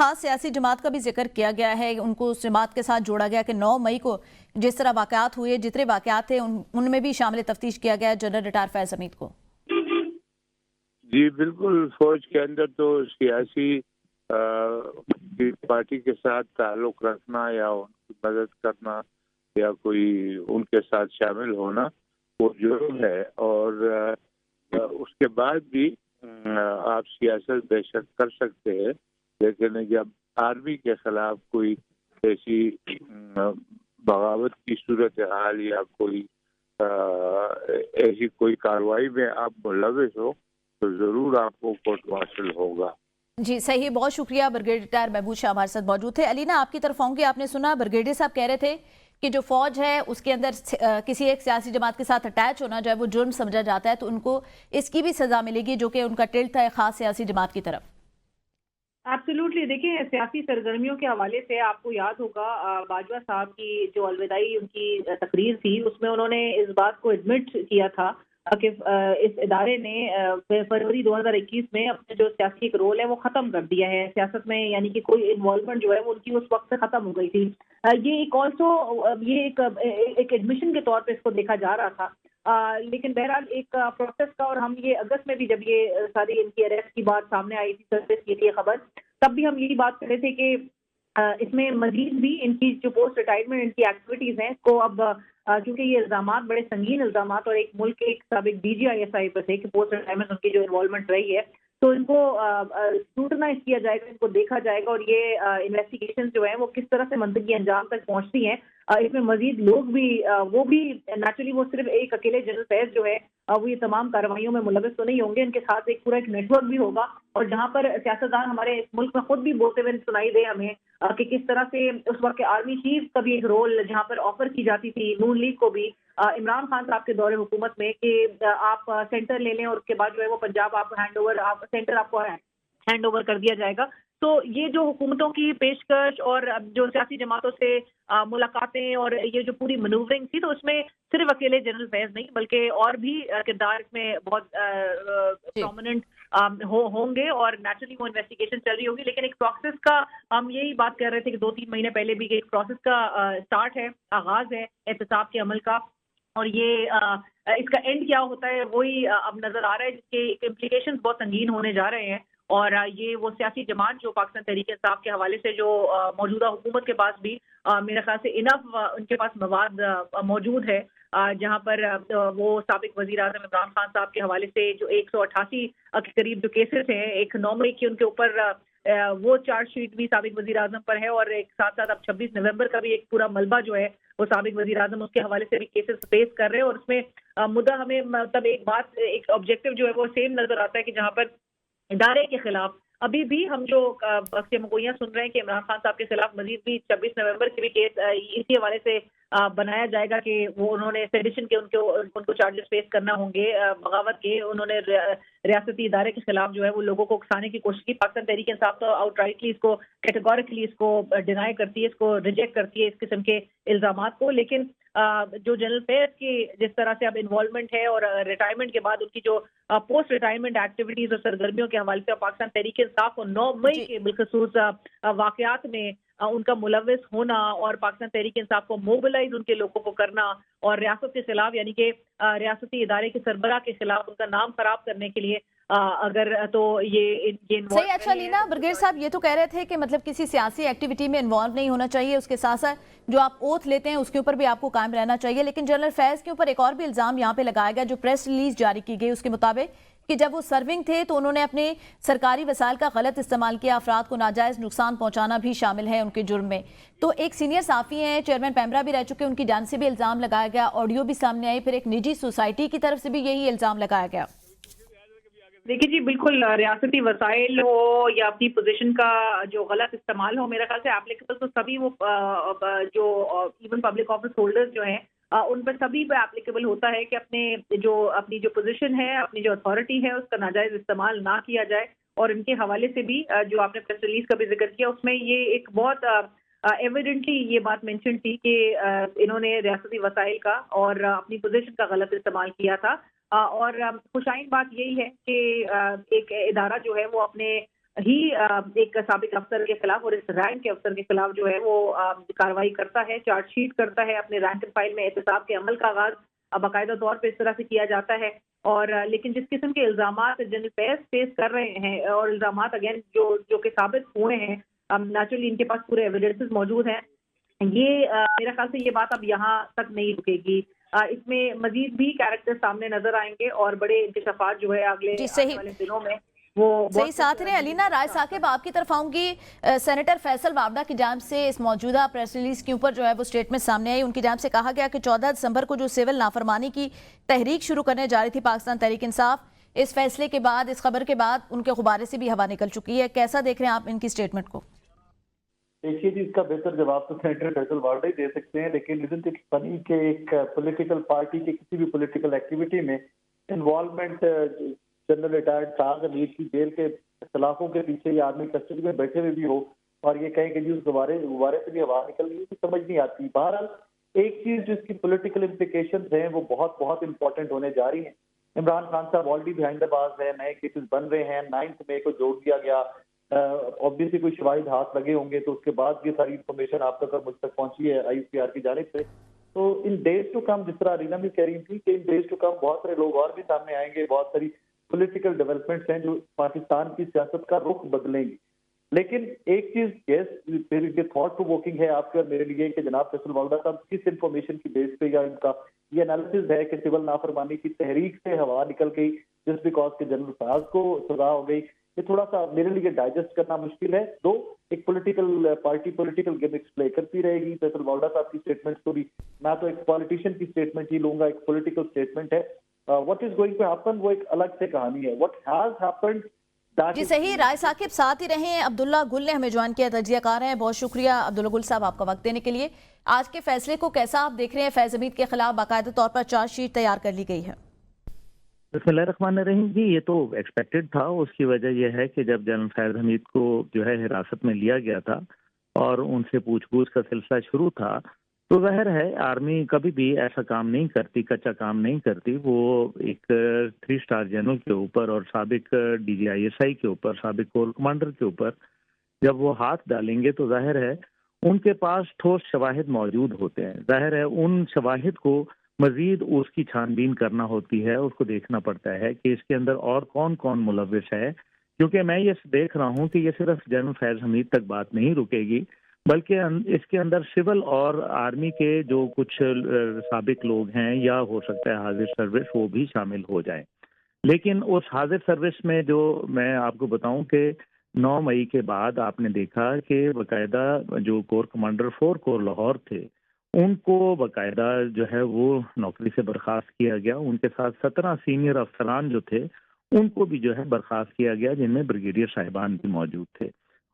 خاص سیاسی جماعت کا بھی ذکر کیا گیا ہے، ان کو اس جماعت کے ساتھ جوڑا گیا کہ 9 مئی کو جس طرح واقعات ہوئے، جتنے واقعات تھے ان میں بھی شامل تفتیش کیا گیا جنرل ریٹائر فیض حمید کو۔ جی بالکل، فوج کے اندر تو سیاسی پارٹی کے ساتھ تعلق رکھنا یا ان کی مدد کرنا یا کوئی ان کے ساتھ شامل ہونا وہ جرم ہے، اور اس کے بعد بھی آپ سیاست بے شک کر سکتے ہیں، لیکن جب آرمی کے خلاف کوئی ایسی بغاوت کی صورتحال یا کوئی ایسی کوئی کارروائی میں آپ ملوث ہو تو ضرور آپ کو کورٹ مارشل ہوگا۔ جی صحیح، بہت شکریہ۔ برگیڈیئر ریٹائر محبوب شاہ ہمارے ساتھ موجود تھے۔ علینا، آپ کی طرف آؤں گی۔ آپ نے سنا برگیڈیئر صاحب کہہ رہے تھے کہ جو فوج ہے اس کے اندر کسی ایک سیاسی جماعت کے ساتھ اٹیچ ہونا جو ہے وہ جرم سمجھا جاتا ہے، تو ان کو اس کی بھی سزا ملے گی جو کہ ان کا ٹلٹ تھا ایک خاص سیاسی جماعت کی طرف۔ ایبسلیوٹلی، دیکھیں سیاسی سرگرمیوں کے حوالے سے آپ کو یاد ہوگا باجوہ صاحب کی جو الوداعی ان کی تقریر تھی اس میں انہوں نے اس بات کو ایڈمٹ کیا تھا کہ اس ادارے نے فروری 2021 میں اپنے جو سیاسی ایک رول ہے وہ ختم کر دیا ہے سیاست میں، یعنی کہ کوئی انوالومنٹ جو ہے وہ ان کی اس وقت سے ختم ہو گئی تھی۔ یہ ایک آلسو یہ ایک ایڈمیشن کے طور پہ اس کو دیکھا جا رہا تھا، لیکن بہرحال ایک پروسیس کا، اور ہم یہ اگست میں بھی جب یہ ساری ان کی اریسٹ کی بات سامنے آئی تھی، سرفیس کی تھی خبر، تب بھی ہم یہی بات کر رہے تھے کہ اس میں مزید بھی ان کی جو پوسٹ ریٹائرمنٹ ان کی ایکٹیویٹیز ہیں اس کو اب کیونکہ یہ الزامات بڑے سنگین الزامات، اور ایک ملک کے ایک سابق DGISI پر تھے کہ پوسٹ ریٹائرمنٹ ان کی جو انوالومنٹ رہی ہے، تو ان کو اسکروٹنائز کیا جائے گا، ان کو دیکھا جائے گا، اور یہ انویسٹیگیشن جو ہیں وہ کس طرح سے منطقی انجام تک پہنچتی ہیں۔ اس میں مزید لوگ بھی وہ بھی نیچرلی وہ صرف ایک اکیلے جنرل فیض جو ہے وہ یہ تمام کارروائیوں میں ملوث تو نہیں ہوں گے، ان کے ساتھ ایک پورا ایک نیٹ ورک بھی ہوگا، اور جہاں پر سیاستدان ہمارے ملک میں خود بھی بولتے ہوئے سنائی دے ہمیں کہ کس طرح سے اس وقت کے آرمی چیف کا بھی ایک رول جہاں پر آفر کی جاتی تھی نون لیگ کو بھی عمران خان صاحب کے دور حکومت میں کہ آپ سینٹر لے لیں اور اس کے بعد جو ہے وہ پنجاب آپ سینٹر آپ کو ہینڈ اوور کر دیا جائے گا۔ تو یہ جو حکومتوں کی پیشکش اور جو سیاسی جماعتوں سے ملاقاتیں اور یہ جو پوری منورنگ تھی، تو اس میں صرف اکیلے جنرل فیض نہیں بلکہ اور بھی کردار اس میں بہت پرومیننٹ ہوں گے، اور نیچرلی وہ انویسٹیگیشن چل رہی ہوگی، لیکن ایک پروسیس کا ہم یہی بات کر رہے تھے کہ 2-3 مہینے پہلے بھی ایک پروسیس کا سٹارٹ ہے، آغاز ہے احتساب کے عمل کا، اور یہ اس کا اینڈ کیا ہوتا ہے وہی اب نظر آ رہا ہے، جس کے امپلیکیشنز بہت سنگین ہونے جا رہے ہیں۔ اور یہ وہ سیاسی جماعت جو پاکستان تحریک انصاف کے حوالے سے جو موجودہ حکومت کے پاس بھی میرے خیال سے انف ان کے پاس مواد موجود ہے، جہاں پر وہ سابق وزیر اعظم عمران خان صاحب کے حوالے سے جو 188 کے قریب جو کیسز ہیں، ایک 9 مئی کی ان کے اوپر وہ چارج شیٹ بھی سابق وزیر اعظم پر ہے، اور ایک ساتھ ساتھ اب 26 نومبر کا بھی ایک پورا ملبہ جو ہے وہ سابق وزیر اعظم اس کے حوالے سے بھی کیسز فیس کر رہے ہیں، اور اس میں مدعا ہمیں مطلب ایک بات ایک آبجیکٹو جو ہے وہ سیم نظر آتا ہے کہ جہاں پر ادارے کے خلاف ابھی بھی ہم جو مگوئیاں سن رہے ہیں کہ عمران خان صاحب کے خلاف مزید بھی 26 نومبر کے بھی کیس اسی حوالے سے بنایا جائے گا کہ وہ انہوں نے سیڈیشن کے ان کو چارجز فیس کرنا ہوں گے، بغاوت کے انہوں نے ریاستی ادارے کے خلاف جو ہے وہ لوگوں کو اکسانے کی کوشش کی۔ پاکستان تحریک انصاف تو آؤٹ رائٹلی اس کو کیٹیگوریکلی اس کو ڈینائی کرتی ہے، اس کو ریجیکٹ کرتی ہے اس قسم کے الزامات کو، لیکن جو جنرل فیض کی جس طرح سے اب انوالومنٹ ہے اور ریٹائرمنٹ کے بعد ان کی جو پوسٹ ریٹائرمنٹ ایکٹیویٹیز اور سرگرمیوں کے حوالے سے پاکستان تحریک انصاف کو 9 مئی کے بالخصوص واقعات میں ان کا ملوث ہونا اور پاکستان تحریک انصاف کو موبلائز ان کے لوگوں کو کرنا اور ریاست کے خلاف یعنی کہ ریاستی ادارے کے سربراہ کے خلاف ان کا نام خراب کرنے کے لیے اگر تو یہ صحیح۔ اچھا لینا، برگیڈیئر صاحب یہ تو کہہ رہے تھے کہ مطلب کسی سیاسی ایکٹیویٹی میں انوالو نہیں ہونا چاہیے، اس کے ساتھ ساتھ جو آپ اوتھ لیتے ہیں اس کے اوپر بھی آپ کو قائم رہنا چاہیے، لیکن جنرل فیض کے اوپر ایک اور بھی الزام یہاں پہ لگایا گیا جو پریس ریلیز جاری کی گئی، اس کے مطابق کہ جب وہ سرونگ تھے تو انہوں نے اپنے سرکاری وسائل کا غلط استعمال کیا، افراد کو ناجائز نقصان پہنچانا بھی شامل ہے ان کے جرم میں۔ تو ایک سینئر صحافی ہیں، چیئرمین پیمرا بھی رہ چکے، ان کی جانب سے بھی الزام لگایا گیا، آڈیو بھی سامنے آئی، پھر ایک نجی سوسائٹی کی طرف سے بھی یہی الزام لگایا گیا۔ دیکھیے جی بالکل، ریاستی وسائل ہو یا اپنی پوزیشن کا جو غلط استعمال ہو، میرا خیال سے ایپلیکیبل تو سبھی وہ جو ایون پبلک آفس ہولڈرز جو ہیں ان پر سبھی پہ ایپلیکیبل ہوتا ہے کہ اپنی جو پوزیشن ہے، اپنی جو اتھارٹی ہے اس کا ناجائز استعمال نہ کیا جائے، اور ان کے حوالے سے بھی جو آپ نے پریس ریلیز کا بھی ذکر کیا اس میں یہ ایک بہت ایویڈنٹلی یہ بات مینشن تھی کہ انہوں نے ریاستی وسائل کا اور اپنی پوزیشن کا غلط استعمال کیا تھا، اور خوشائن بات یہی ہے کہ ایک ادارہ جو ہے وہ اپنے ہی ایک سابق افسر کے خلاف اور اس رینک کے افسر کے خلاف جو ہے وہ کارروائی کرتا ہے، چارج شیٹ کرتا ہے، اپنے رینک فائل میں احتساب کے عمل کا آغاز باقاعدہ طور پہ اس طرح سے کیا جاتا ہے. اور لیکن جس قسم کے الزامات جنرل فیس کر رہے ہیں اور الزامات اگین جو کہ ثابت ہوئے ہیں، نیچرلی ان کے پاس پورے ایویڈنسز موجود ہیں. یہ میرے خیال سے یہ بات اب یہاں تک نہیں رکے گی. اس میں مزید بھی کیریکٹر سامنے نظر آئیں گے اور بڑے انکشافات جو ہے اگلے آنے والے دنوں میں وہ صحیح. ساتھ رہے علینا رائے ثاقب، آپ کی طرف آؤں گی. سینیٹر فیصل وابڈا کی جانب سے اس موجودہ پریس ریلیز کے اوپر جو ہے وہ اسٹیٹمنٹ سامنے آئی. ان کی جانب سے کہا گیا کہ 14 دسمبر کو جو سول نافرمانی کی تحریک شروع کرنے جا رہی تھی پاکستان تحریک انصاف، اس فیصلے کے بعد، اس خبر کے بعد ان کے غبارے سے بھی ہوا نکل چکی ہے. کیسا دیکھ رہے ہیں آپ ان کی اسٹیٹمنٹ کو؟ دیکھیے جی، اس کا بہتر جواب تو سینیٹر فیصل وابڈا ہی دے سکتے ہیں، لیکن اسنٹ اٹ فنی کہ ایک پولیٹیکل پارٹی کی کسی بھی پولیٹیکل ایکٹیویٹی میں انوالومنٹ جنرل ریٹائرڈ ساغ امیر کی جیل کے اختلافوں کے پیچھے یہ آدمی کسٹڈی میں بیٹھے ہوئے بھی ہو اور یہ کہیں کہ جی اس غبارے سے بھی ہوا نکل گئی، سمجھ نہیں آتی. بہرحال ایک چیز جو اس کی پولیٹیکل امپلیکیشنز ہیں وہ بہت بہت امپورٹنٹ ہونے جا رہی ہیں. عمران خان صاحب آلریڈی بہائنڈ دا باز ہے، نئے کیسز بن رہے ہیں. 9 مئی کو جوڑ دیا گیا، obviously کوئی شواہد ہاتھ لگے ہوں گے تو اس کے بعد یہ ساری انفارمیشن آپ تک مجھ تک پہنچی ہے ICR کی جانب سے. تو ان ڈیز ٹو کم، جس طرح ارینا بھی کہہ رہی تھی کہ ان ڈیز ٹو کم بہت سارے لوگ اور بھی سامنے آئیں گے، بہت ساری پولیٹیکل ڈیولپمنٹس ہیں جو پاکستان کی سیاست کا رخ بدلیں گی. لیکن ایک چیز یہ تھاٹ پرووکنگ ہے آپ کے اور میرے لیے کہ جناب فیصل وابڈا صاحب کس انفارمیشن کی بیس پہ یا ان کا یہ انالیسز ہے کہ سول نافرمانی کی تحریک سے ہوا نکل گئی جس بیکاز کہ جنرل فیاض کو سزا ہو گئی. یہ تھوڑا سا میرے لیے ڈائجسٹ کرنا مشکل ہے. ایک پولیٹیکل پارٹی پولیٹیکل گیمکس پلے کرتی رہے گی. فیصل وابڈا صاحب کی اسٹیٹمنٹ کو بھی میں تو ایک پالیٹیشین کی اسٹیٹمنٹ ہی لوں گا، ایک پولیٹیکل اسٹیٹمنٹ ہے. What is going to happen وہ ایک الگ سے کہانی ہے. واٹ ہیز ہیپنڈ جی صحیح. رائے ثاقب ساتھ ہی رہیں. عبداللہ گل نے ہمیں جوائن کیا، تجزیہ کار ہیں. بہت شکریہ عبداللہ گل صاحب آپ کا وقت دینے کے لیے. آج کے فیصلے کو کیسا آپ دیکھ رہے ہیں؟ فیض حمید کے خلاف باقاعدہ طور پر چارج شیٹ تیار کر لی گئی ہے. بسم اللہ الرحمن الرحیم. جی یہ تو ایکسپیکٹڈ تھا. اس کی وجہ یہ ہے کہ جب جنرل فیض حمید کو جو ہے حراست میں لیا گیا تھا اور ان سے پوچھ گچھ کا سلسلہ شروع تھا تو ظاہر ہے آرمی کبھی بھی ایسا کام نہیں کرتی، کچا کام نہیں کرتی. وہ ایک 3 اسٹار جنرل کے اوپر اور سابق DGISI کے اوپر، سابق کور کمانڈر کے اوپر جب وہ ہاتھ ڈالیں گے تو ظاہر ہے ان کے پاس ٹھوس شواہد موجود ہوتے ہیں. ظاہر ہے ان شواہد کو مزید اس کی چھان بین کرنا ہوتی ہے، اس کو دیکھنا پڑتا ہے کہ اس کے اندر اور کون کون ملوث ہے. کیونکہ میں یہ دیکھ رہا ہوں کہ یہ صرف جنرل فیض حمید تک بات نہیں رکے گی، بلکہ اس کے اندر سول اور آرمی کے جو کچھ سابق لوگ ہیں یا ہو سکتا ہے حاضر سروس وہ بھی شامل ہو جائیں. لیکن اس حاضر سروس میں جو میں آپ کو بتاؤں کہ 9 مئی کے بعد آپ نے دیکھا کہ باقاعدہ جو کور کمانڈر 4 کور لاہور تھے ان کو باقاعدہ جو ہے وہ نوکری سے برخاست کیا گیا. ان کے ساتھ 17 سینئر افسران جو تھے ان کو بھی جو ہے برخاست کیا گیا، جن میں بریگیڈیئر صاحبان بھی موجود تھے.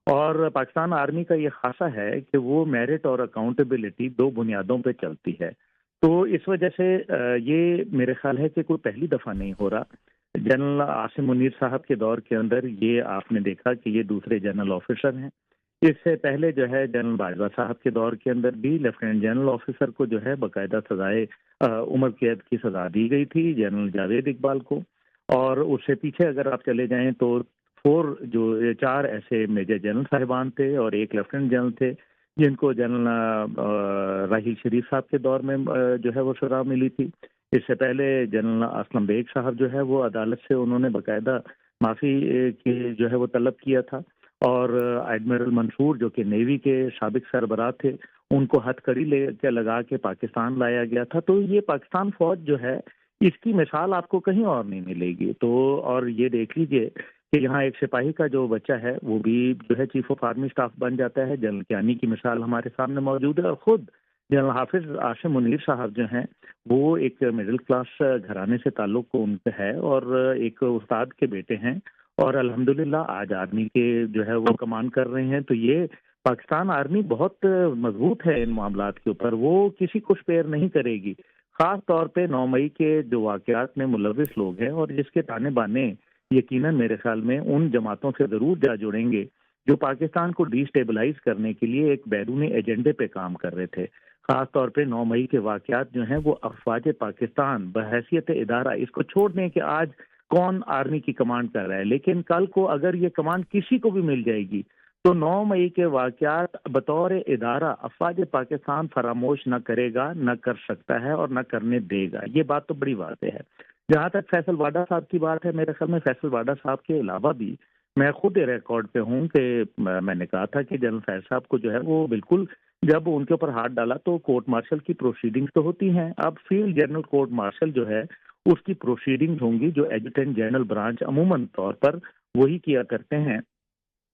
اور پاکستان آرمی کا یہ خاصہ ہے کہ وہ میرٹ اور اکاؤنٹیبلٹی 2 بنیادوں پہ چلتی ہے. تو اس وجہ سے یہ میرے خیال ہے کہ کوئی پہلی دفعہ نہیں ہو رہا. جنرل عاصم منیر صاحب کے دور کے اندر یہ آپ نے دیکھا کہ یہ دوسرے جنرل آفیسر ہیں. اس سے پہلے جو ہے جنرل باجوہ صاحب کے دور کے اندر بھی لیفٹیننٹ جنرل آفیسر کو جو ہے باقاعدہ سزائے عمر قید کی سزا دی گئی تھی، جنرل جاوید اقبال کو. اور اس سے پیچھے اگر آپ چلے جائیں تو 4 ایسے میجر جنرل صاحبان تھے اور ایک لیفٹیننٹ جنرل تھے جن کو جنرل راحیل شریف صاحب کے دور میں جو ہے وہ سزا ملی تھی. اس سے پہلے جنرل اسلم بیگ صاحب جو ہے وہ عدالت سے انہوں نے باقاعدہ معافی کی جو ہے وہ طلب کیا تھا. اور ایڈمرل منصور جو کہ نیوی کے سابق سربراہ تھے ان کو ہتھ کڑی لگا کے پاکستان لایا گیا تھا. تو یہ پاکستان فوج جو ہے اس کی مثال آپ کو کہیں اور نہیں ملے گی. تو اور یہ دیکھ لیجئے کہ یہاں ایک سپاہی کا جو بچہ ہے وہ بھی جو ہے چیف آف آرمی اسٹاف بن جاتا ہے. جنرل کیانی کی مثال ہمارے سامنے موجود ہے. اور خود جنرل حافظ عاصم منیر صاحب جو ہیں وہ ایک مڈل کلاس گھرانے سے تعلق ان سے ہے اور ایک استاد کے بیٹے ہیں اور الحمدللہ آج آرمی کے جو ہے وہ کمان کر رہے ہیں. تو یہ پاکستان آرمی بہت مضبوط ہے ان معاملات کے اوپر، وہ کسی کو اسپیئر نہیں کرے گی. خاص طور پہ 9 مئی کے جو واقعات میں ملوث لوگ ہیں اور جس کے تانے بانے یقیناً میرے خیال میں ان جماعتوں سے ضرور جا جڑیں گے جو پاکستان کو ڈی اسٹیبلائز کرنے کے لیے ایک بیرونی ایجنڈے پہ کام کر رہے تھے. خاص طور پہ 9 مئی کے واقعات جو ہیں وہ افواج پاکستان بحیثیت ادارہ اس کو چھوڑ دیں کہ آج کون آرمی کی کمانڈ کر رہا ہے، لیکن کل کو اگر یہ کمانڈ کسی کو بھی مل جائے گی تو 9 مئی کے واقعات بطور ادارہ افواج پاکستان فراموش نہ کرے گا، نہ کر سکتا ہے اور نہ کرنے دے گا. یہ بات تو بڑی واضح ہے. جہاں تک فیصل واڈا صاحب کی بات ہے، میرے خیال میں فیصل واڈا صاحب کے علاوہ بھی میں خود ریکارڈ پہ ہوں کہ میں نے کہا تھا کہ جنرل فیض صاحب کو جو ہے وہ بالکل جب ان کے اوپر ہاتھ ڈالا تو کورٹ مارشل کی پروسیڈنگز تو ہوتی ہیں. اب فیلڈ جنرل کورٹ مارشل جو ہے اس کی پروسیڈنگز ہوں گی جو ایڈجوٹنٹ جنرل برانچ عموماً طور پر وہی کیا کرتے ہیں،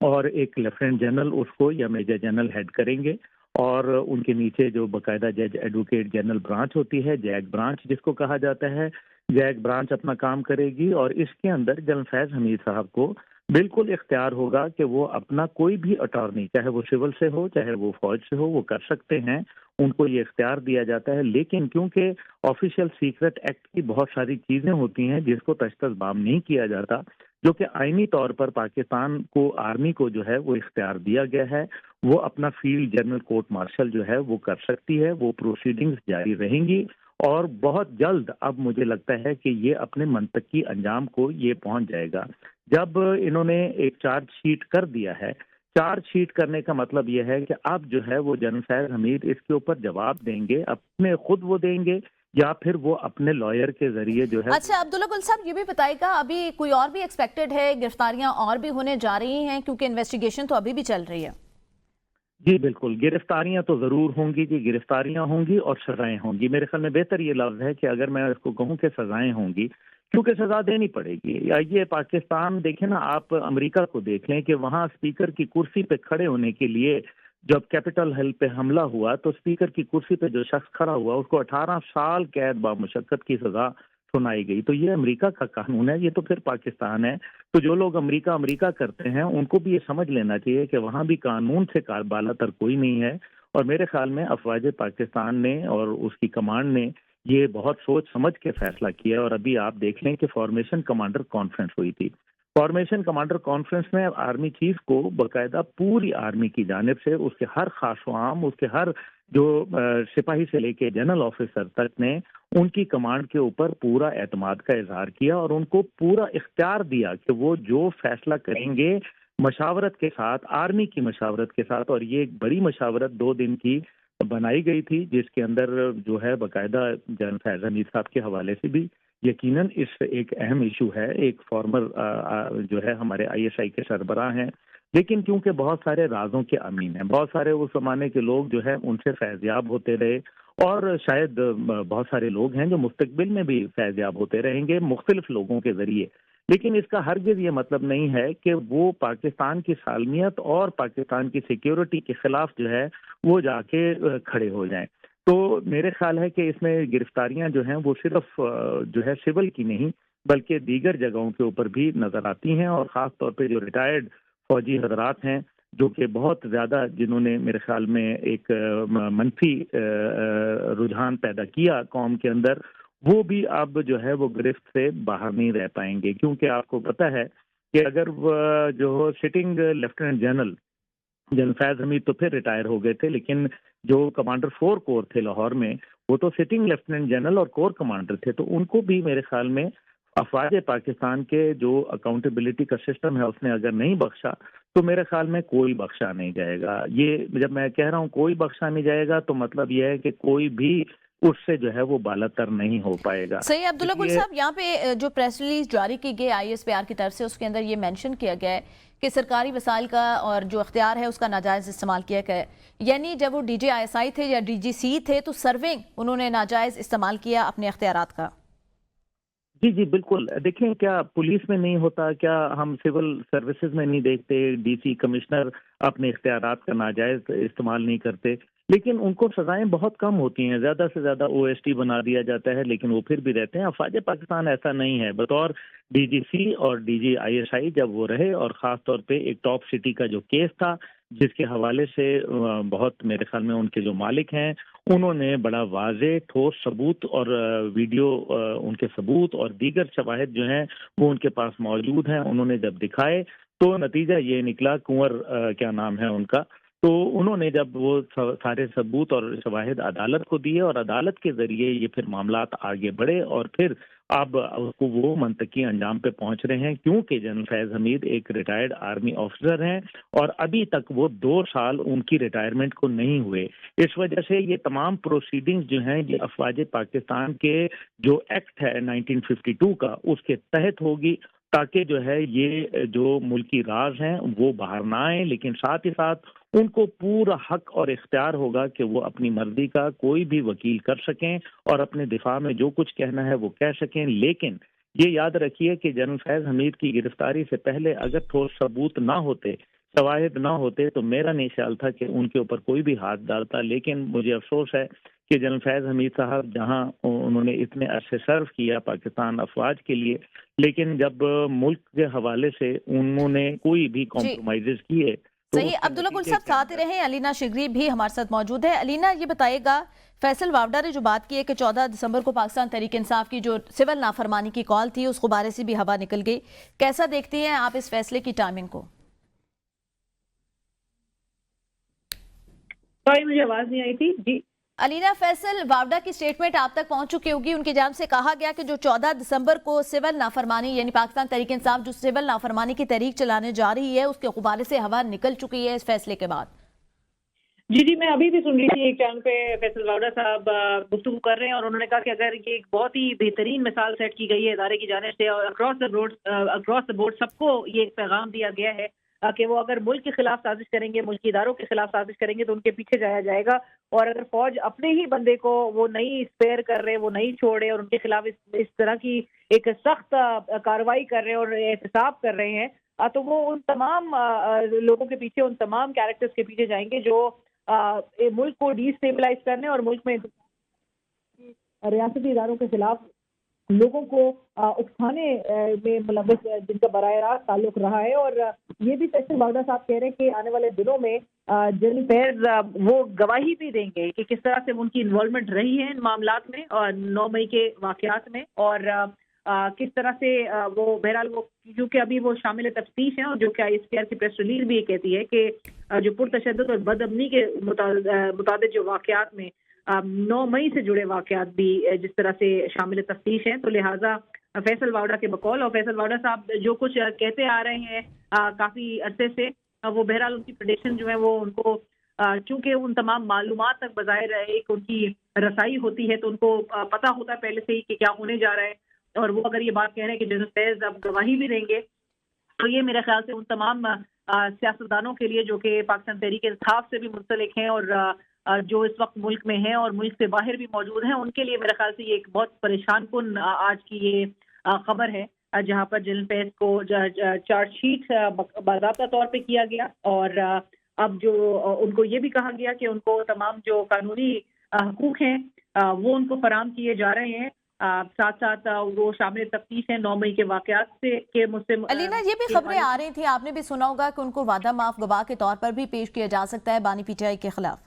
اور ایک لیفٹیننٹ جنرل اس کو یا میجر جنرل ہیڈ کریں گے، اور ان کے نیچے جو باقاعدہ جج ایڈوکیٹ جنرل برانچ ہوتی ہے، جیگ برانچ جس کو کہا جاتا ہے، جیگ برانچ اپنا کام کرے گی. اور اس کے اندر جنرل فیض حمید صاحب کو بالکل اختیار ہوگا کہ وہ اپنا کوئی بھی اٹارنی، چاہے وہ سول سے ہو چاہے وہ فوج سے ہو، وہ کر سکتے ہیں، ان کو یہ اختیار دیا جاتا ہے. لیکن کیونکہ آفیشیل سیکرٹ ایکٹ کی بہت ساری چیزیں ہوتی ہیں جس کو تشدد بام نہیں کیا جاتا، جو کہ آئینی طور پر پاکستان کو آرمی کو جو ہے وہ اختیار دیا گیا ہے، وہ اپنا فیلڈ جنرل کورٹ مارشل جو ہے وہ کر سکتی ہے. وہ پروسیڈنگز جاری رہیں گی اور بہت جلد اب مجھے لگتا ہے کہ یہ اپنے منطقی انجام کو یہ پہنچ جائے گا. جب انہوں نے ایک چارج شیٹ کر دیا ہے، چارج شیٹ کرنے کا مطلب یہ ہے کہ اب جو ہے وہ جنرل فیض حمید اس کے اوپر جواب دیں گے، اپنے خود وہ دیں گے یا پھر وہ اپنے لائر کے ذریعے جو ہے. اچھا عبداللہ گل صاحب یہ بھی بتائے گا، ابھی کوئی اور بھی ایکسپیکٹڈ ہے، گرفتاریاں اور بھی ہونے جا رہی ہیں کیونکہ انویسٹیگیشن تو ابھی بھی چل رہی ہے؟ جی بالکل، گرفتاریاں تو ضرور ہوں گی جی، گرفتاریاں ہوں گی اور سزائیں ہوں گی. میرے خیال میں بہتر یہ لفظ ہے کہ اگر میں اس کو کہوں کہ سزائیں ہوں گی، کیونکہ سزا دینی پڑے گی. یہ پاکستان دیکھیں نا، آپ امریکہ کو دیکھ لیں کہ وہاں اسپیکر کی کرسی پہ کھڑے ہونے کے لیے جب کیپٹل ہل پہ حملہ ہوا تو اسپیکر کی کرسی پہ جو شخص کھڑا ہوا اس کو 18 سال قید بامشقت کی سزا سنائی گئی. تو یہ امریکہ کا قانون ہے، یہ تو پھر پاکستان ہے. تو جو لوگ امریکہ کرتے ہیں ان کو بھی یہ سمجھ لینا چاہیے کہ وہاں بھی قانون سے بالا تر کوئی نہیں ہے. اور میرے خیال میں افواج پاکستان نے اور اس کی کمانڈ نے یہ بہت سوچ سمجھ کے فیصلہ کیا. اور ابھی آپ دیکھ لیں کہ فارمیشن کمانڈر کانفرنس ہوئی تھی. فارمیشن کمانڈر کانفرنس میں آرمی چیف کو باقاعدہ پوری آرمی کی جانب سے اس کے ہر خاص و عام، اس کے ہر جو سپاہی سے لے کے جنرل آفیسر تک نے ان کی کمانڈ کے اوپر پورا اعتماد کا اظہار کیا اور ان کو پورا اختیار دیا کہ وہ جو فیصلہ کریں گے مشاورت کے ساتھ، آرمی کی مشاورت کے ساتھ. اور یہ ایک بڑی مشاورت 2 دن کی بنائی گئی تھی جس کے اندر جو ہے باقاعدہ جنرل فیض حمید صاحب کے حوالے سے بھی یقیناً اس ایک اہم ایشو ہے. ایک فارمر جو ہے ہمارے ISI کے سربراہ ہیں، لیکن کیونکہ بہت سارے رازوں کے امین ہیں، بہت سارے اس زمانے کے لوگ جو ہے ان سے فیضیاب ہوتے رہے، اور شاید بہت سارے لوگ ہیں جو مستقبل میں بھی فیضیاب ہوتے رہیں گے مختلف لوگوں کے ذریعے. لیکن اس کا ہرگز یہ مطلب نہیں ہے کہ وہ پاکستان کی سالمیت اور پاکستان کی سیکیورٹی کے خلاف جو ہے وہ جا کے کھڑے ہو جائیں. تو میرے خیال ہے کہ اس میں گرفتاریاں جو ہیں وہ صرف جو ہے سول کی نہیں بلکہ دیگر جگہوں کے اوپر بھی نظر آتی ہیں. اور خاص طور پہ جو ریٹائرڈ فوجی حضرات ہیں جو کہ بہت زیادہ جنہوں نے میرے خیال میں ایک منفی رجحان پیدا کیا قوم کے اندر، وہ بھی اب جو ہے وہ گرفت سے باہر نہیں رہ پائیں گے. کیونکہ آپ کو پتہ ہے کہ اگر جو سٹنگ لیفٹیننٹ جنرل فیض حمید تو پھر ریٹائر ہو گئے تھے، لیکن جو کمانڈر 4 کور تھے لاہور میں وہ تو سٹنگ لیفٹیننٹ جنرل اور کور کمانڈر تھے. تو ان کو بھی میرے خیال میں افواج پاکستان کے جو اکاؤنٹیبلٹی کا سسٹم ہے اس نے اگر نہیں بخشا تو میرے خیال میں کوئی بخشا نہیں جائے گا. یہ جب میں کہہ رہا ہوں کوئی بخشا نہیں جائے گا تو مطلب یہ ہے کہ کوئی بھی اس سے جو ہے وہ بالاتر نہیں ہو پائے گا. صحیح. عبداللہ گل صاحب، یہاں پہ جو پریس ریلیز جاری کی گئی ISPR کی طرف سے اس کے اندر یہ مینشن کیا گیا ہے کہ سرکاری وسائل کا اور جو اختیار ہے اس کا ناجائز استعمال کیا گیا ہے. یعنی جب وہ DG ISI تھے یا DGC تھے تو سرونگ انہوں نے ناجائز استعمال کیا اپنے اختیارات کا. جی بالکل. دیکھیں کیا پولیس میں نہیں ہوتا، کیا ہم سول سروسز میں نہیں دیکھتے DC کمشنر اپنے اختیارات کا ناجائز استعمال نہیں کرتے، لیکن ان کو سزائیں بہت کم ہوتی ہیں. زیادہ سے زیادہ OST بنا دیا جاتا ہے لیکن وہ پھر بھی رہتے ہیں. افواج پاکستان ایسا نہیں ہے. بطور DGC اور DG ISI جب وہ رہے، اور خاص طور پہ ایک ٹاپ سٹی کا جو کیس تھا جس کے حوالے سے بہت میرے خیال میں ان کے جو مالک ہیں انہوں نے بڑا واضح ٹھوس ثبوت اور ویڈیو ان کے ثبوت اور دیگر شواہد جو ہیں وہ ان کے پاس موجود ہیں. انہوں نے جب دکھائے تو نتیجہ یہ نکلا، کنور کیا نام ہے ان کا، تو انہوں نے جب وہ سارے ثبوت اور شواہد عدالت کو دیے اور عدالت کے ذریعے یہ پھر معاملات آگے بڑھے اور پھر اب وہ منطقی انجام پہ پہنچ رہے ہیں، کیونکہ جنرل فیض حمید ایک ریٹائرڈ آرمی آفیسر ہیں اور ابھی تک وہ 2 سال ان کی ریٹائرمنٹ کو نہیں ہوئے۔ اس وجہ سے یہ تمام پروسیڈنگز جو ہیں یہ افواج پاکستان کے جو ایکٹ ہے 1952 کا اس کے تحت ہوگی، تاکہ جو ہے یہ جو ملکی راز ہیں وہ باہر نہ آئیں، لیکن ساتھ ہی ساتھ ان کو پورا حق اور اختیار ہوگا کہ وہ اپنی مرضی کا کوئی بھی وکیل کر سکیں اور اپنے دفاع میں جو کچھ کہنا ہے وہ کہہ سکیں۔ لیکن یہ یاد رکھیے کہ جنرل فیض حمید کی گرفتاری سے پہلے اگر ٹھوس ثبوت نہ ہوتے، شواہد نہ ہوتے، تو میرا نہیں خیال تھا کہ ان کے اوپر کوئی بھی ہاتھ ڈالتا۔ لیکن مجھے افسوس ہے کہ جنرل فیض حمید صاحب جہاں انہوں نے اتنے عرصے سرو کیا پاکستان افواج کے لیے، لیکن جب ملک کے حوالے سے انہوں نے کوئی بھی کمپرومائزز کیے۔ صحیح، عبداللہ گل صاحب ساتھ ہی رہیں، علینا شگری بھی ہمارے ساتھ موجود ہے۔ علینا یہ بتائے گا، فیصل واوڈا نے جو بات کی ہے کہ 14 دسمبر کو پاکستان تحریک انصاف کی جو سول نافرمانی کی کال تھی اس غبارے سے بھی ہوا نکل گئی، کیسا دیکھتی ہیں آپ اس فیصلے کی ٹائمنگ کو؟ سوری مجھے آواز نہیں آئی تھی جی۔ علینا، فیصل واوڈا کی سٹیٹمنٹ آپ تک پہنچ چکی ہوگی، ان کی جانب سے کہا گیا کہ جو 14 دسمبر کو سول نافرمانی یعنی پاکستان تحریک انصاف جو سول نافرمانی کی تحریک چلانے جا رہی ہے اس کے غبارے سے ہوا نکل چکی ہے اس فیصلے کے بعد۔ جی میں ابھی بھی سن رہی تھی ایک چینل پہ فیصل واوڈا صاحب گفتگو کر رہے ہیں اور انہوں نے کہا کہ اگر یہ ایک بہت ہی بہترین مثال سیٹ کی گئی ہے ادارے کی جانب سے اور اکراس دا بورڈ سب کو یہ ایک پیغام دیا گیا ہے کہ وہ اگر ملک کے خلاف سازش کریں گے، ملکی اداروں کے خلاف سازش کریں گے تو ان کے پیچھے جایا جائے گا، اور اگر فوج اپنے ہی بندے کو وہ نہیں اسپیئر کر رہے، وہ نہیں چھوڑ رہے اور ان کے خلاف اس طرح کی ایک سخت کارروائی کر رہے ہیں اور احتساب کر رہے ہیں تو وہ ان تمام لوگوں کے پیچھے، ان تمام کیریکٹرز کے پیچھے جائیں گے جو ملک کو ڈی اسٹیبلائز کرنے اور ملک میں ریاستی اداروں کے خلاف لوگوں کو اکسانے میں ملوث جن کا براہ راست تعلق رہا ہے۔ اور یہ بھی فیصل واوڈا صاحب کہہ رہے ہیں کہ آنے والے دنوں میں جنرل فیض وہ گواہی بھی دیں گے کہ کس طرح سے ان کی انوالومنٹ رہی ہے ان معاملات میں اور 9 مئی کے واقعات میں، اور کس طرح سے وہ بہرحال وہ کیونکہ ابھی وہ شامل تفتیش ہیں، اور جو کہ آئی ایس پی آر کی پریس ریلیز بھی یہ کہتی ہے کہ جو پرتشدد اور بدامنی کے متعدد جو واقعات میں 9 مئی سے جڑے واقعات بھی جس طرح سے شامل تفتیش ہیں، تو لہٰذا فیصل واوڈا کے بقول اور فیصل واوڈا صاحب جو کچھ کہتے آ رہے ہیں کافی عرصے سے، وہ بہرحال ان کی پریڈکشن جو ہے وہ ان کو چونکہ ان تمام معلومات تک بظاہر ایک ان کی رسائی ہوتی ہے تو ان کو پتہ ہوتا ہے پہلے سے ہی کہ کیا ہونے جا رہا ہے، اور وہ اگر یہ بات کہہ رہے ہیں کہ جنرل فیض اب گواہی بھی دیں گے تو یہ میرے خیال سے ان تمام سیاستدانوں کے لیے جو کہ پاکستان تحریک انصاف سے بھی منسلک ہیں اور جو اس وقت ملک میں ہیں اور ملک سے باہر بھی موجود ہیں، ان کے لیے میرے خیال سے یہ ایک بہت پریشان کن آج کی یہ خبر ہے، جہاں پر جنرل فیض کو چارج شیٹ باضابطہ طور پہ کیا گیا اور اب جو ان کو یہ بھی کہا گیا کہ ان کو تمام جو قانونی حقوق ہیں وہ ان کو فراہم کیے جا رہے ہیں، ساتھ ساتھ وہ شامل تفتیش ہیں 9 مئی کے واقعات سے کہ مجھ سے علینا یہ بھی خبریں آ رہی تھیں، آپ نے بھی سنا ہوگا کہ ان کو وعدہ معاف گواہ کے طور پر بھی پیش کیا جا سکتا ہے بانی پی ٹی آئی کے خلاف۔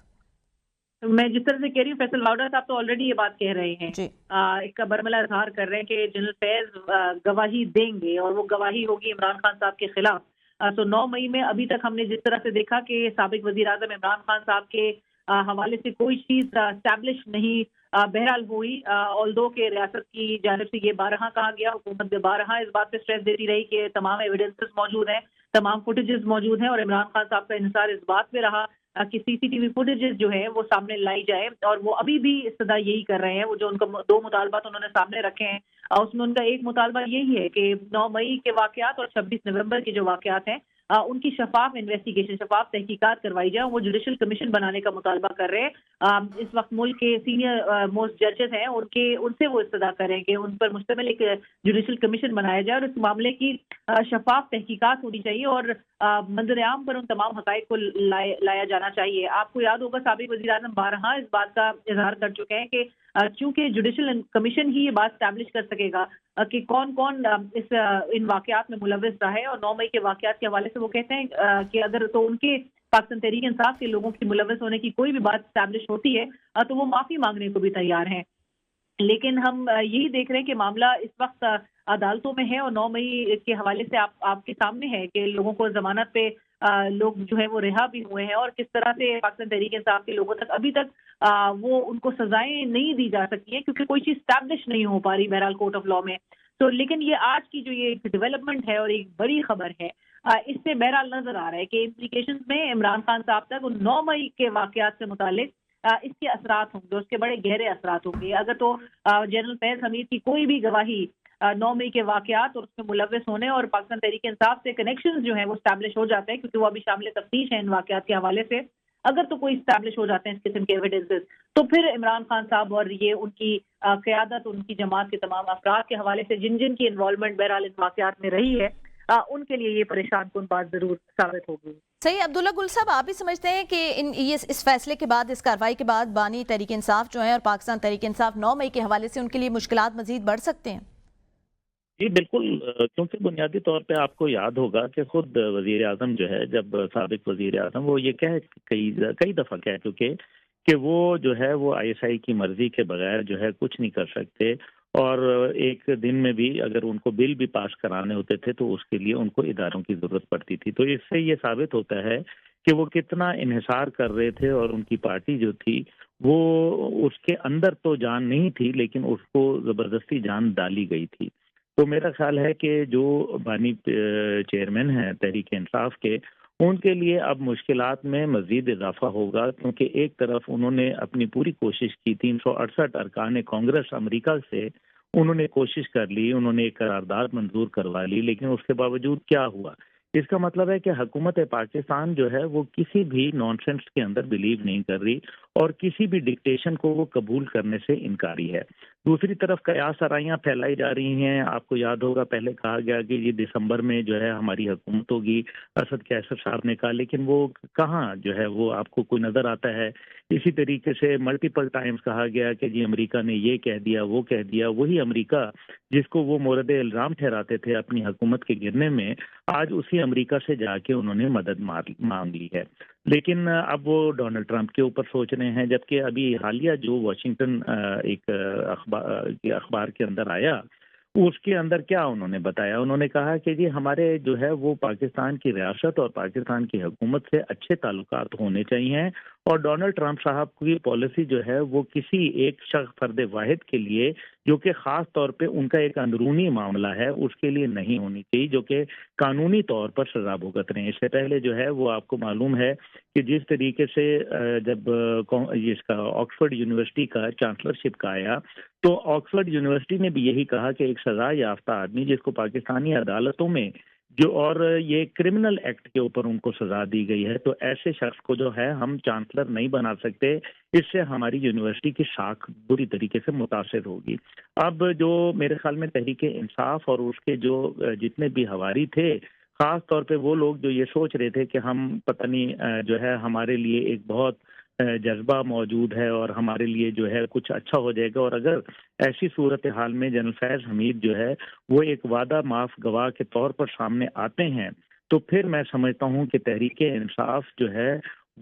میں جس طرح سے کہہ رہی ہوں فیصل واوڈا صاحب تو آلریڈی یہ بات کہہ رہے ہیں، ایک برملا اظہار کر رہے ہیں کہ جنرل فیض گواہی دیں گے اور وہ گواہی ہوگی عمران خان صاحب کے خلاف۔ تو 9 مئی میں ابھی تک ہم نے جس طرح سے دیکھا کہ سابق وزیر اعظم عمران خان صاحب کے حوالے سے کوئی چیز اسٹیبلش نہیں بہرحال ہوئی، آلدو کہ ریاست کی جانب سے یہ بارہا کہا گیا، حکومت بارہا اس بات پہ اسٹریس دیتی رہی کہ تمام ایویڈنسز موجود ہیں، تمام فوٹیجز موجود ہیں، اور عمران خان صاحب کا انحصار اس بات پہ رہا کہ سی سی ٹی وی فوٹیجز جو ہیں وہ سامنے لائی جائے، اور وہ ابھی بھی استدعا یہی کر رہے ہیں۔ وہ جو ان کا 2 مطالبات انہوں نے سامنے رکھے ہیں اس میں ان کا ایک مطالبہ یہی ہے کہ 9 مئی کے واقعات اور 26 نومبر کے جو واقعات ہیں ان کی شفاف انویسٹیگیشن، شفاف تحقیقات کروائی جائے۔ وہ جوڈیشل کمیشن بنانے کا مطالبہ کر رہے ہیں، اس وقت ملک کے سینئر موسٹ ججز ہیں ان سے وہ استدعا کریں کہ ان پر مشتمل ایک جوڈیشل کمیشن بنایا جائے اور اس معاملے کی شفاف تحقیقات ہونی چاہیے اور منظر عام پر ان تمام حقائق کو لایا جانا چاہیے۔ آپ کو یاد ہوگا سابق وزیر اعظم بارہا اس بات کا اظہار کر چکے ہیں کہ چونکہ جوڈیشل کمیشن ہی یہ بات اسٹیبلش کر سکے گا کہ کون کون ان واقعات میں ملوث رہا ہے، اور 9 مئی کے واقعات کے حوالے سے وہ کہتے ہیں کہ اگر تو ان کے پاکستان تحریک انصاف کے لوگوں کی ملوث ہونے کی کوئی بھی بات اسٹیبلش ہوتی ہے تو وہ معافی مانگنے کو بھی تیار ہیں، لیکن ہم یہی دیکھ رہے ہیں کہ معاملہ اس وقت عدالتوں میں ہے اور 9 مئی کے حوالے سے آپ کے سامنے ہے کہ لوگوں کو ضمانت پہ لوگ جو ہے وہ رہا بھی ہوئے ہیں، اور کس طرح سے پاکستان تحریک انصاف کے لوگوں تک ابھی تک وہ ان کو سزائیں نہیں دی جا سکی ہیں کیونکہ کوئی چیز اسٹیبلش نہیں ہو پا رہی بہرحال کورٹ آف لاء میں. تو لیکن یہ آج کی جو یہ ڈیولپمنٹ ہے اور ایک بڑی خبر ہے، اس سے بہرحال نظر آ رہا ہے کہ امپلیکیشنز میں عمران خان صاحب تک ان 9 مئی کے واقعات سے متعلق اس کے اثرات ہوں گے، اس کے بڑے گہرے اثرات ہوں گے. اگر تو جنرل فیض حمید کی کوئی بھی گواہی 9 مئی کے واقعات اور اس میں ملوث ہونے اور پاکستان تحریک انصاف سے کنیکشنز جو ہیں وہ اسٹیبلش ہو جاتے ہیں، کیونکہ وہ ابھی شامل تفتیش ہیں ان واقعات کے حوالے سے، اگر تو کوئی اسٹیبلش ہو جاتے ہیں اس قسم کے ایویڈنسز، تو پھر عمران خان صاحب اور یہ ان کی قیادت، ان کی جماعت کے تمام افراد کے حوالے سے جن کی انوالومنٹ بہرحال ان واقعات میں رہی ہے، ان کے لیے یہ پریشان کن بات ضرور ثابت ہوگی. صحیح. عبداللہ گل صاحب، آپ بھی سمجھتے ہیں کہ اس فیصلے کے بعد، اس کارروائی کے بعد بانی تحریک انصاف جو ہیں اور پاکستان تحریک انصاف 9 مئی کے حوالے سے ان کے لیے مشکلات مزید بڑھ سکتے ہیں؟ جی بالکل، کیونکہ بنیادی طور پہ آپ کو یاد ہوگا کہ خود وزیر اعظم جو ہے، جب سابق وزیر اعظم، وہ یہ کئی دفعہ کہہ چکے کہ وہ جو ہے وہ آئی ایس آئی کی مرضی کے بغیر جو ہے کچھ نہیں کر سکتے، اور ایک دن میں بھی اگر ان کو بل بھی پاس کرانے ہوتے تھے تو اس کے لیے ان کو اداروں کی ضرورت پڑتی تھی. تو اس سے یہ ثابت ہوتا ہے کہ وہ کتنا انحصار کر رہے تھے، اور ان کی پارٹی جو تھی وہ اس کے اندر تو جان نہیں تھی لیکن اس کو زبردستی جان ڈالی گئی تھی. تو میرا خیال ہے کہ جو بانی چیئرمین ہیں تحریک انصاف کے، ان کے لیے اب مشکلات میں مزید اضافہ ہوگا، کیونکہ ایک طرف انہوں نے اپنی پوری کوشش کی، 368 ارکان کانگریس امریکہ سے انہوں نے کوشش کر لی، انہوں نے ایک قرارداد منظور کروا لی، لیکن اس کے باوجود کیا ہوا؟ اس کا مطلب ہے کہ حکومت پاکستان جو ہے وہ کسی بھی نان سینس کے اندر بلیو نہیں کر رہی اور کسی بھی ڈکٹیشن کو وہ قبول کرنے سے انکاری ہے. دوسری طرف قیاس آرائیاں پھیلائی جا رہی ہیں. آپ کو یاد ہوگا پہلے کہا گیا کہ یہ دسمبر میں جو ہے ہماری حکومت ہوگی، اسد کیسر صاحب نے کہا، لیکن وہ کہاں جو ہے وہ آپ کو کوئی نظر آتا ہے. اسی طریقے سے ملٹیپل ٹائمز کہا گیا کہ جی امریکہ نے یہ کہہ دیا، وہ کہہ دیا. وہی امریکہ جس کو وہ مورد الزام ٹھہراتے تھے اپنی حکومت کے گرنے میں، آج اسی امریکہ سے جا کے انہوں نے مدد مانگ لی ہے. لیکن اب وہ ڈونلڈ ٹرمپ کے اوپر سوچ رہے ہیں، جبکہ ابھی حالیہ جو واشنگٹن ایک اخبار کے اندر آیا، اس کے اندر کیا انہوں نے بتایا؟ انہوں نے کہا کہ جی ہمارے جو ہے وہ پاکستان کی ریاست اور پاکستان کی حکومت سے اچھے تعلقات ہونے چاہیے، اور ڈونلڈ ٹرمپ صاحب کی پالیسی جو ہے وہ کسی ایک شخص فرد واحد کے لیے، جو کہ خاص طور پہ ان کا ایک اندرونی معاملہ ہے، اس کے لیے نہیں ہونی چاہیے، جو کہ قانونی طور پر سزا بھگت رہے ہیں. اس سے پہلے جو ہے وہ آپ کو معلوم ہے کہ جس طریقے سے جب اس کا آکسفورڈ یونیورسٹی کا چانسلرشپ کا آیا، تو آکسفورڈ یونیورسٹی نے بھی یہی کہا کہ ایک سزا یافتہ آدمی جس کو پاکستانی عدالتوں میں جو اور یہ کرمنل ایکٹ کے اوپر ان کو سزا دی گئی ہے، تو ایسے شخص کو جو ہے ہم چانسلر نہیں بنا سکتے. اس سے ہماری یونیورسٹی کی ساکھ بری طریقے سے متاثر ہوگی. اب جو میرے خیال میں تحریک انصاف اور اس کے جو جتنے بھی حواری تھے، خاص طور پہ وہ لوگ جو یہ سوچ رہے تھے کہ ہم پتہ نہیں جو ہے ہمارے لیے ایک بہت جذبہ موجود ہے اور ہمارے لیے جو ہے کچھ اچھا ہو جائے گا، اور اگر ایسی صورتحال میں جنرل فیض حمید جو ہے وہ ایک وعدہ معاف گواہ کے طور پر سامنے آتے ہیں، تو پھر میں سمجھتا ہوں کہ تحریک انصاف جو ہے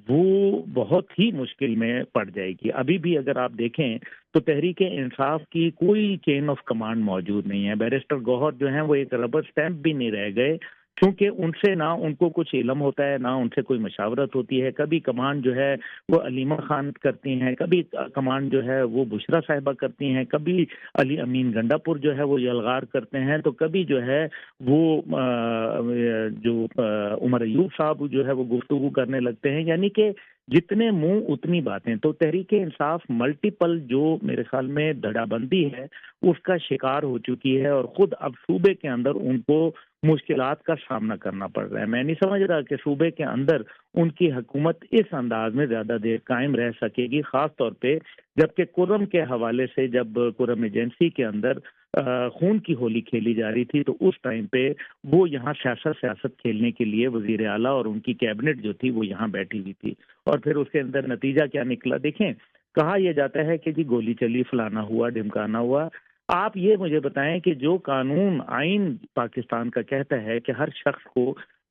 وہ بہت ہی مشکل میں پڑ جائے گی. ابھی بھی اگر آپ دیکھیں تو تحریک انصاف کی کوئی چین آف کمانڈ موجود نہیں ہے. بیرسٹر گوہر جو ہیں وہ ایک ربر سٹیمپ بھی نہیں رہ گئے، کیونکہ ان سے نہ ان کو کچھ علم ہوتا ہے، نہ ان سے کوئی مشاورت ہوتی ہے. کبھی کمانڈ جو ہے وہ علیمہ خان کرتی ہیں، کبھی کمانڈ جو ہے وہ بشرا صاحبہ کرتی ہیں، کبھی علی امین گنڈا پور جو ہے وہ یلغار کرتے ہیں، تو کبھی جو ہے وہ جو عمر ایوب صاحب جو ہے وہ گفتگو کرنے لگتے ہیں. یعنی کہ جتنے منہ اتنی باتیں. تو تحریک انصاف ملٹیپل جو میرے خیال میں دھڑا بندی ہے اس کا شکار ہو چکی ہے، اور خود اب صوبے کے اندر ان کو مشکلات کا سامنا کرنا پڑ رہا ہے. میں نہیں سمجھ رہا کہ صوبے کے اندر ان کی حکومت اس انداز میں زیادہ دیر قائم رہ سکے گی، خاص طور پہ جبکہ کرم کے حوالے سے جب کرم ایجنسی کے اندر خون کی ہولی کھیلی جا رہی تھی، تو اس ٹائم پہ وہ یہاں سیاست کھیلنے کے لیے وزیر اعلیٰ اور ان کی کیبنٹ جو تھی وہ یہاں بیٹھی ہوئی تھی، اور پھر اس کے اندر نتیجہ کیا نکلا دیکھیں. کہا یہ جاتا ہے کہ جی گولی چلی، فلانا ہوا، ڈھمکانا ہوا. آپ یہ مجھے بتائیں کہ جو قانون آئین پاکستان کا کہتا ہے کہ ہر شخص کو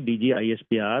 DGISPR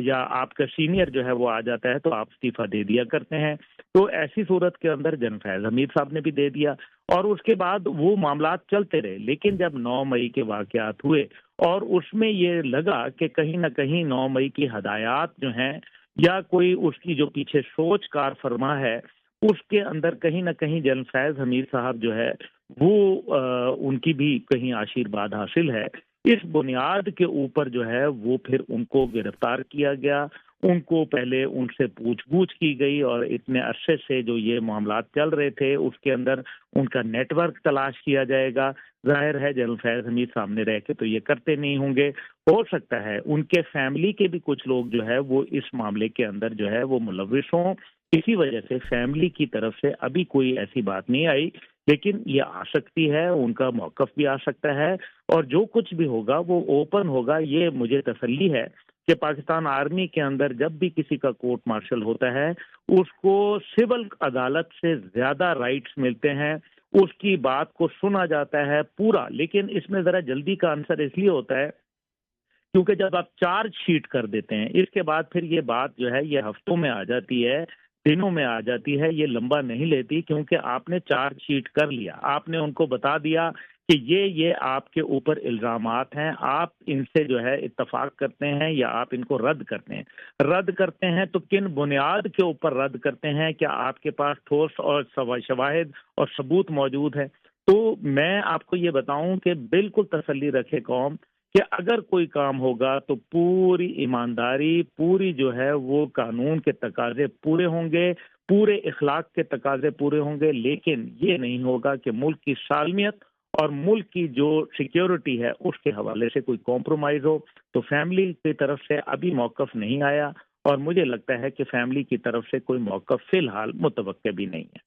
یا آپ کا سینئر جو ہے وہ آ جاتا ہے تو آپ استعفیٰ دے دیا کرتے ہیں. تو ایسی صورت کے اندر جنرل فیض حمید صاحب نے بھی دے دیا اور اس کے بعد وہ معاملات چلتے رہے. لیکن جب 9 مئی کے واقعات ہوئے اور اس میں یہ لگا کہ کہیں نہ کہیں 9 مئی کی ہدایات جو ہیں یا کوئی اس کی جو پیچھے سوچ کار فرما ہے اس کے اندر کہیں نہ کہیں جنرل فیض حمید صاحب جو ہے وہ ان کی بھی کہیں آشیرواد حاصل ہے. اس بنیاد کے اوپر جو ہے وہ پھر ان کو گرفتار کیا گیا. ان کو پہلے ان سے پوچھ گچھ کی گئی اور اتنے عرصے سے جو یہ معاملات چل رہے تھے اس کے اندر ان کا نیٹ ورک تلاش کیا جائے گا. ظاہر ہے جنرل فیض حمید سامنے رہ کے تو یہ کرتے نہیں ہوں گے. ہو سکتا ہے ان کے فیملی کے بھی کچھ لوگ جو ہے وہ اس معاملے کے اندر جو ہے وہ ملوث ہوں. اسی وجہ سے فیملی کی طرف سے ابھی کوئی ایسی بات نہیں آئی لیکن یہ آ سکتی ہے. ان کا موقف بھی آ سکتا ہے اور جو کچھ بھی ہوگا وہ اوپن ہوگا. یہ مجھے تسلی ہے کہ پاکستان آرمی کے اندر جب بھی کسی کا کورٹ مارشل ہوتا ہے اس کو سول عدالت سے زیادہ رائٹس ملتے ہیں. اس کی بات کو سنا جاتا ہے پورا. لیکن اس میں ذرا جلدی کا آنسر اس لیے ہوتا ہے کیونکہ جب آپ چارج شیٹ کر دیتے ہیں اس کے بعد پھر یہ بات جو ہے یہ ہفتوں میں آ جاتی ہے, دنوں میں آ جاتی ہے, یہ لمبا نہیں لیتی کیونکہ آپ نے چارج شیٹ کر لیا. آپ نے ان کو بتا دیا کہ یہ آپ کے اوپر الزامات ہیں, آپ ان سے جو ہے اتفاق کرتے ہیں یا آپ ان کو رد کرتے ہیں. رد کرتے ہیں تو کن بنیاد کے اوپر رد کرتے ہیں؟ کیا آپ کے پاس ٹھوس اور شواہد اور ثبوت موجود ہے؟ تو میں آپ کو یہ بتاؤں کہ بالکل تسلی رکھے قوم کہ اگر کوئی کام ہوگا تو پوری ایمانداری, پوری جو ہے وہ قانون کے تقاضے پورے ہوں گے, پورے اخلاق کے تقاضے پورے ہوں گے. لیکن یہ نہیں ہوگا کہ ملک کی سالمیت اور ملک کی جو سیکیورٹی ہے اس کے حوالے سے کوئی کمپرومائز ہو. تو فیملی کی طرف سے ابھی موقف نہیں آیا اور مجھے لگتا ہے کہ فیملی کی طرف سے کوئی موقف فی الحال متوقع بھی نہیں ہے.